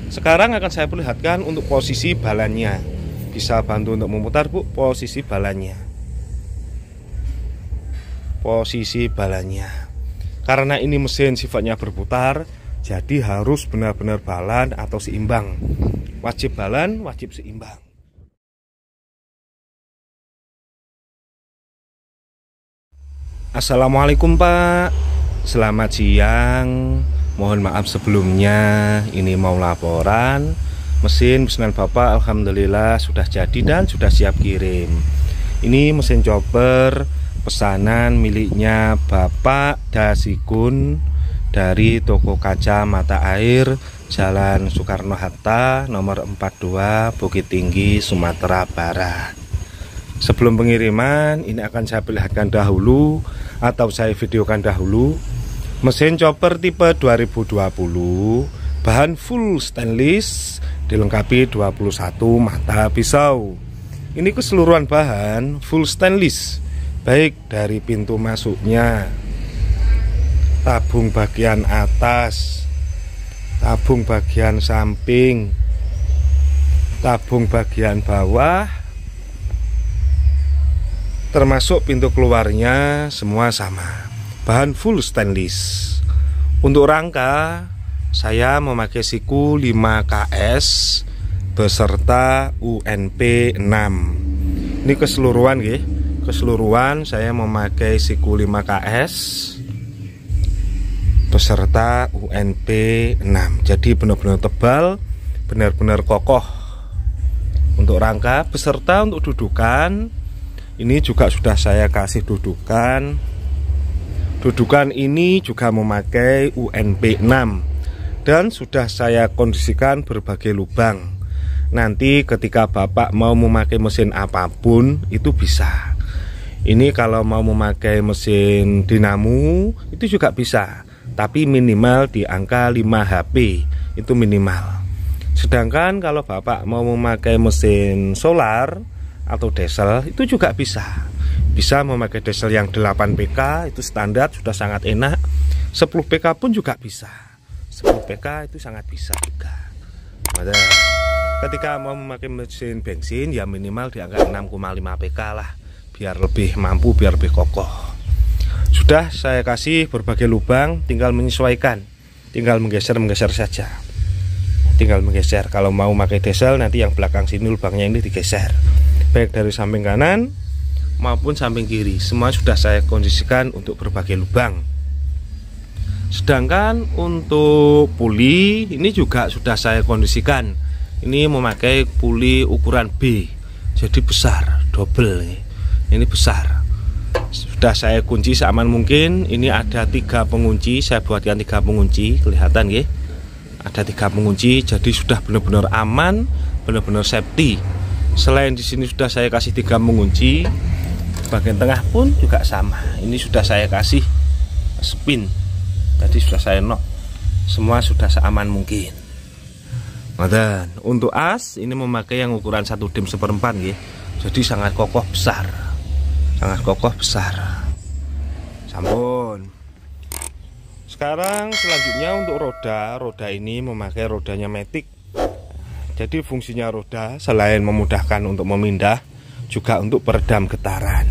Sekarang akan saya perlihatkan untuk posisi balannya. Bisa bantu untuk memutar, Bu, posisi balannya. Posisi balannya. Karena ini mesin sifatnya berputar, jadi harus benar-benar balan atau seimbang. Wajib balan, wajib seimbang. Assalamualaikum, Pak. Selamat siang. Mohon maaf sebelumnya, ini mau laporan. Mesin pesanan Bapak alhamdulillah sudah jadi dan sudah siap kirim. Ini mesin chopper pesanan miliknya Bapak Dasikun dari toko kaca mata air Jalan Soekarno-Hatta nomor 42 Bukit Tinggi, Sumatera Barat. Sebelum pengiriman, ini akan saya perlihatkan dahulu atau saya videokan dahulu. Mesin chopper tipe 2020, bahan full stainless, dilengkapi 21 mata pisau. Ini keseluruhan bahan full stainless, baik dari pintu masuknya, tabung bagian atas, tabung bagian samping, tabung bagian bawah, termasuk pintu keluarnya, semua sama. Bahan full stainless. Untuk rangka, saya memakai siku 5KS beserta UNP 6. Ini keseluruhan ya. Keseluruhan saya memakai siku 5KS beserta UNP 6. Jadi benar-benar tebal, benar-benar kokoh. Untuk rangka beserta untuk dudukan, ini juga sudah saya kasih dudukan. Dudukan ini juga memakai UNP 6 dan sudah saya kondisikan berbagai lubang. Nanti ketika Bapak mau memakai mesin apapun itu bisa. Ini kalau mau memakai mesin dinamo itu juga bisa, tapi minimal di angka 5 HP itu minimal. Sedangkan kalau Bapak mau memakai mesin solar atau diesel itu juga bisa. Bisa memakai diesel yang 8 PK itu standar, sudah sangat enak. 10 PK pun juga bisa. 10 PK itu sangat bisa juga. Nah, ketika mau memakai mesin bensin ya minimal di angka 6,5 PK lah, biar lebih mampu, biar lebih kokoh. Sudah saya kasih berbagai lubang, tinggal menyesuaikan, tinggal menggeser saja. Tinggal menggeser. Kalau mau pakai diesel nanti yang belakang sini lubangnya ini digeser, baik dari samping kanan maupun samping kiri, semua sudah saya kondisikan untuk berbagai lubang. Sedangkan untuk puli ini juga sudah saya kondisikan. Ini memakai puli ukuran B, jadi besar, double. Ini besar. Sudah saya kunci seaman mungkin. Ini ada 3 pengunci, saya buatkan 3 pengunci, kelihatan ya. Ada 3 pengunci, jadi sudah benar-benar aman, benar-benar safety. Selain di sini sudah saya kasih 3 pengunci. Bagian tengah pun juga sama. Ini sudah saya kasih spin. Tadi sudah saya nok. Semua sudah seaman mungkin. Dan untuk as ini memakai yang ukuran 1 dim 1/4 ya. Jadi sangat kokoh besar. Sangat kokoh besar. Sampun. Sekarang selanjutnya untuk roda ini memakai rodanya matic. Jadi fungsinya roda selain memudahkan untuk memindah, juga untuk peredam getaran.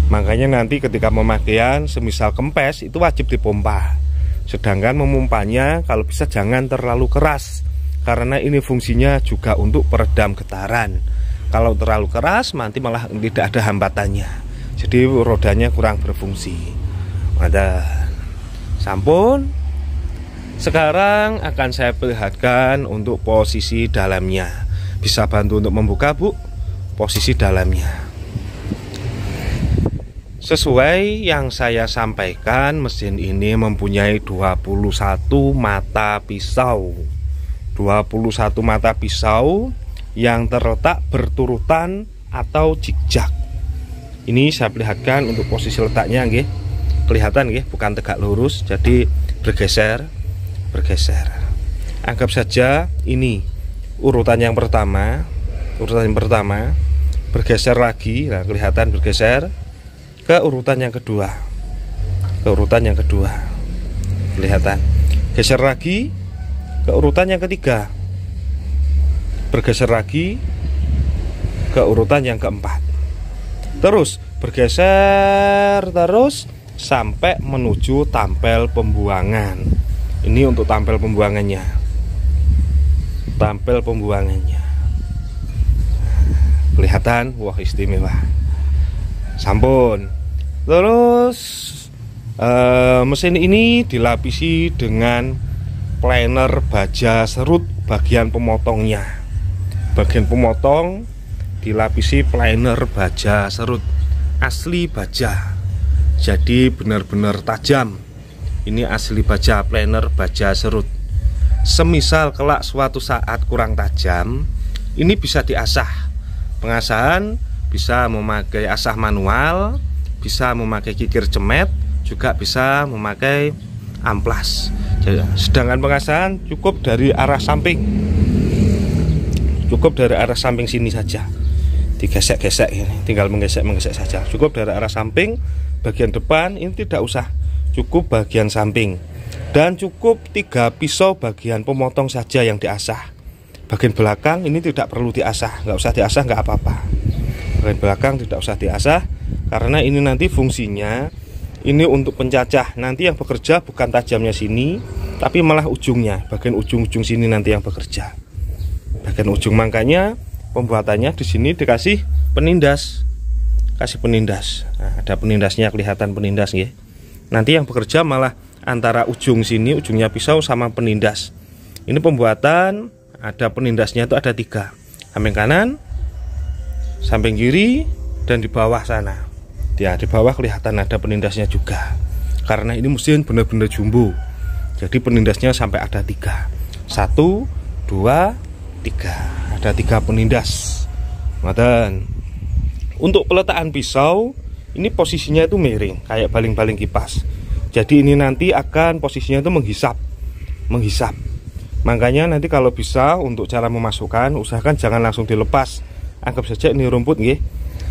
Makanya nanti ketika pemakaian semisal kempes itu wajib dipompa. Sedangkan memumpanya kalau bisa jangan terlalu keras, karena ini fungsinya juga untuk peredam getaran. Kalau terlalu keras nanti malah tidak ada hambatannya, jadi rodanya kurang berfungsi. Ada sampun. Sekarang akan saya perlihatkan untuk posisi dalamnya. Bisa bantu untuk membuka, Bu, posisi dalamnya. Sesuai yang saya sampaikan, mesin ini mempunyai 21 mata pisau. 21 mata pisau yang terletak berturutan atau zigzag. Ini saya perlihatkan untuk posisi letaknya, nggih. Kelihatan nggih, bukan tegak lurus, jadi bergeser. Anggap saja ini urutan yang pertama, bergeser lagi, nah kelihatan bergeser ke urutan yang kedua, kelihatan geser lagi ke urutan yang ketiga, bergeser lagi ke urutan yang keempat, terus bergeser terus sampai menuju tampel pembuangan. Ini untuk tampel pembuangannya. Tampel pembuangannya. Kelihatan, wah istimewa. Sampun. Terus mesin ini dilapisi dengan planer baja serut bagian pemotongnya. Bagian pemotong dilapisi planer baja serut asli baja. Jadi benar-benar tajam. Ini asli baja, planer baja serut. Semisal kelak suatu saat kurang tajam, ini bisa diasah. Pengasahan bisa memakai asah manual, bisa memakai kikir cemet, juga bisa memakai amplas. Sedangkan pengasahan cukup dari arah samping. Cukup dari arah samping sini saja. Digesek-gesek ini, tinggal menggesek-menggesek saja. Cukup dari arah samping. Bagian depan ini tidak usah, cukup bagian samping. Dan cukup 3 pisau bagian pemotong saja yang diasah. Bagian belakang ini tidak perlu diasah, nggak usah diasah, nggak apa-apa. Bagian belakang tidak usah diasah, karena ini nanti fungsinya ini untuk pencacah. Nanti yang bekerja bukan tajamnya sini, tapi malah ujungnya, bagian ujung-ujung sini nanti yang bekerja. Bagian ujung, makanya pembuatannya di sini dikasih penindas. Kasih penindas. Nah, ada penindasnya, kelihatan penindas ya. Nanti yang bekerja malah antara ujung sini, ujungnya pisau sama penindas. Ini pembuatan ada penindasnya itu ada 3. Samping kanan, samping kiri, dan di bawah sana. Ya, di bawah kelihatan ada penindasnya juga. Karena ini mesin benar-benar jumbo. Jadi penindasnya sampai ada 3. 1, 2, 3. Ada 3 penindas. Ngoten. Untuk peletakan pisau, ini posisinya itu miring, kayak baling-baling kipas. Jadi ini nanti akan posisinya itu menghisap. Makanya nanti kalau bisa untuk cara memasukkan, usahakan jangan langsung dilepas. Anggap saja ini rumput nggih.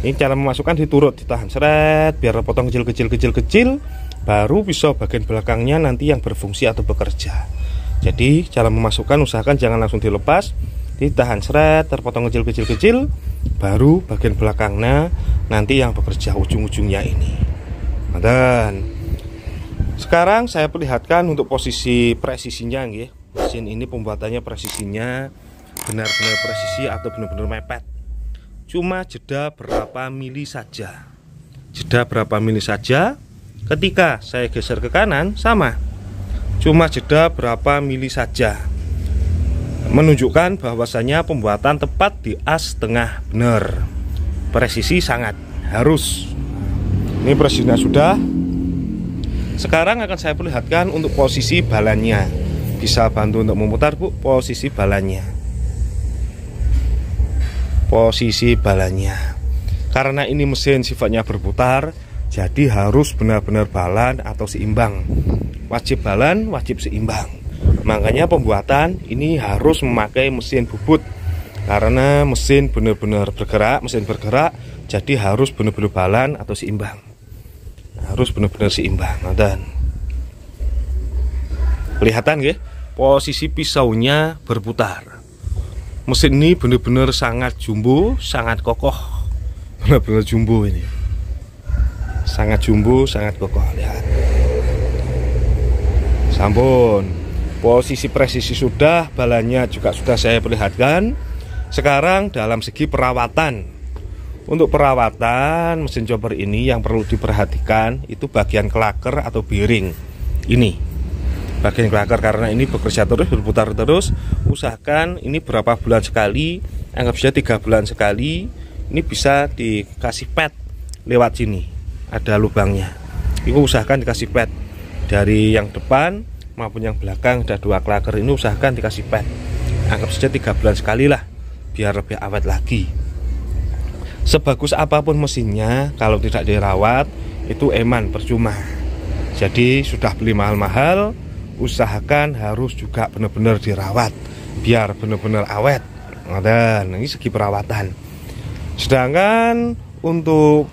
Ini cara memasukkan diturut, ditahan seret, biar potong kecil, baru pisau bagian belakangnya nanti yang berfungsi atau bekerja. Jadi cara memasukkan usahakan jangan langsung dilepas, ditahan seret, terpotong kecil, baru bagian belakangnya nanti yang bekerja ujung-ujungnya ini. Dan sekarang saya perlihatkan untuk posisi presisinya nggih. Mesin ini pembuatannya presisinya benar-benar presisi atau benar-benar mepet. Cuma jeda berapa mili saja. Jeda berapa mili saja. Ketika saya geser ke kanan sama. Cuma jeda berapa mili saja. Menunjukkan bahwasanya pembuatan tepat di as tengah benar. Presisi sangat harus. Ini presisinya sudah. Sekarang akan saya perlihatkan untuk posisi balannya. Bisa bantu untuk memutar Bu, posisi balannya. Posisi balannya. Karena ini mesin sifatnya berputar, jadi harus benar-benar balan atau seimbang. Wajib balan, wajib seimbang. Makanya pembuatan ini harus memakai mesin bubut. Karena mesin benar-benar bergerak, mesin bergerak, jadi harus benar-benar balan atau seimbang. Harus benar-benar seimbang. Dan kelihatan ya, posisi pisaunya berputar. Mesin ini benar-benar sangat jumbo, sangat kokoh. Benar-benar jumbo ini. Sangat jumbo, sangat kokoh. Lihat. Sampun. Posisi presisi sudah, balannya juga sudah saya perlihatkan. Sekarang dalam segi perawatan. Untuk perawatan mesin chopper ini yang perlu diperhatikan itu bagian klaker atau bearing. Ini bagian klaker, karena ini bekerja terus, berputar terus. Usahakan ini berapa bulan sekali, anggap saja 3 bulan sekali. Ini bisa dikasih pad lewat sini, ada lubangnya. Itu usahakan dikasih pad dari yang depan maupun yang belakang. Ada 2 klaker ini usahakan dikasih pad. Anggap saja 3 bulan sekali lah, biar lebih awet lagi. Sebagus apapun mesinnya, kalau tidak dirawat itu eman, percuma. Jadi sudah beli mahal-mahal, usahakan harus juga benar-benar dirawat biar benar-benar awet. Dan ini segi perawatan. Sedangkan untuk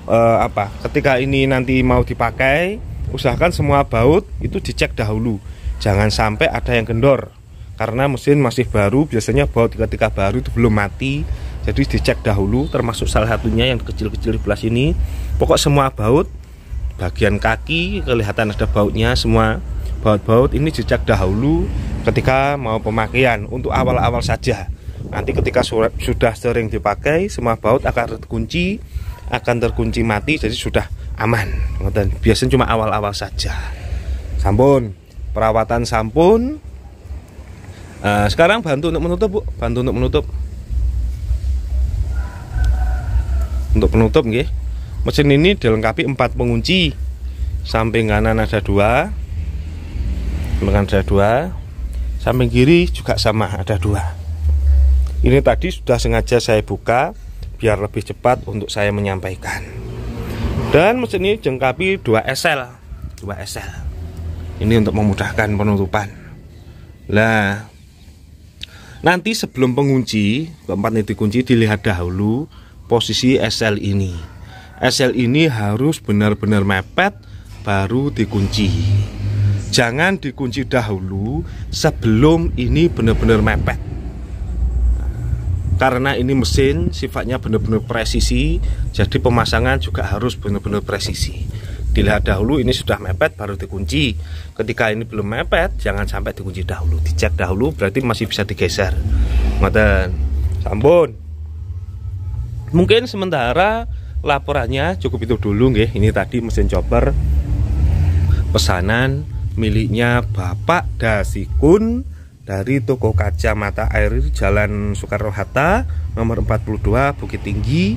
ketika ini nanti mau dipakai, usahakan semua baut itu dicek dahulu. Jangan sampai ada yang kendor. karena mesin masih baru. Biasanya baut ketika baru itu belum mati, jadi dicek dahulu, termasuk salah satunya yang kecil-kecil di belah sini. Pokok semua baut, bagian kaki kelihatan ada bautnya, semua baut-baut ini dicek dahulu ketika mau pemakaian, untuk awal-awal saja. Nanti ketika sudah sering dipakai, semua baut akan terkunci mati, jadi sudah aman. Biasanya cuma awal-awal saja. Sampun, perawatan sampun. Sekarang bantu untuk menutup, Bu. Bantu untuk menutup. Untuk penutup nggih. Mesin ini dilengkapi 4 pengunci. Samping kanan ada 2. Samping ada 2. Samping kiri juga sama, ada 2. Ini tadi sudah sengaja saya buka biar lebih cepat untuk saya menyampaikan. Dan mesin ini dilengkapi 2 SL. 2 SL. Ini untuk memudahkan penutupan. Nah, nanti sebelum pengunci, keempat ini dikunci, dilihat dahulu posisi SL ini. SL ini harus benar-benar mepet baru dikunci. Jangan dikunci dahulu sebelum ini benar-benar mepet. Karena ini mesin sifatnya benar-benar presisi, jadi pemasangan juga harus benar-benar presisi. Dilihat dahulu ini sudah mepet baru dikunci. Ketika ini belum mepet, jangan sampai dikunci dahulu. Dicek dahulu, berarti masih bisa digeser. Ngoten. Sampun. Mungkin sementara laporannya cukup itu dulu nggih. Ini tadi mesin chopper pesanan miliknya Bapak Dasikun dari toko kacamata air Jalan Soekarno-Hatta nomor 42 Bukit Tinggi,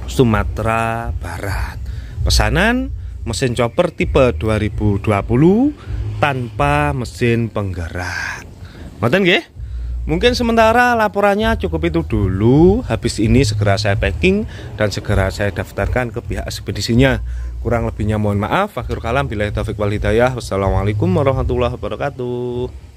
Sumatera Barat. Pesanan mesin chopper tipe 2020 tanpa mesin penggerak. Ngoten nggih? Mungkin sementara laporannya cukup itu dulu. Habis ini segera saya packing dan segera saya daftarkan ke pihak ekspedisinya. Kurang lebihnya mohon maaf. Akhir kalam, billahi taufik wal hidayah. Wassalamualaikum warahmatullahi wabarakatuh.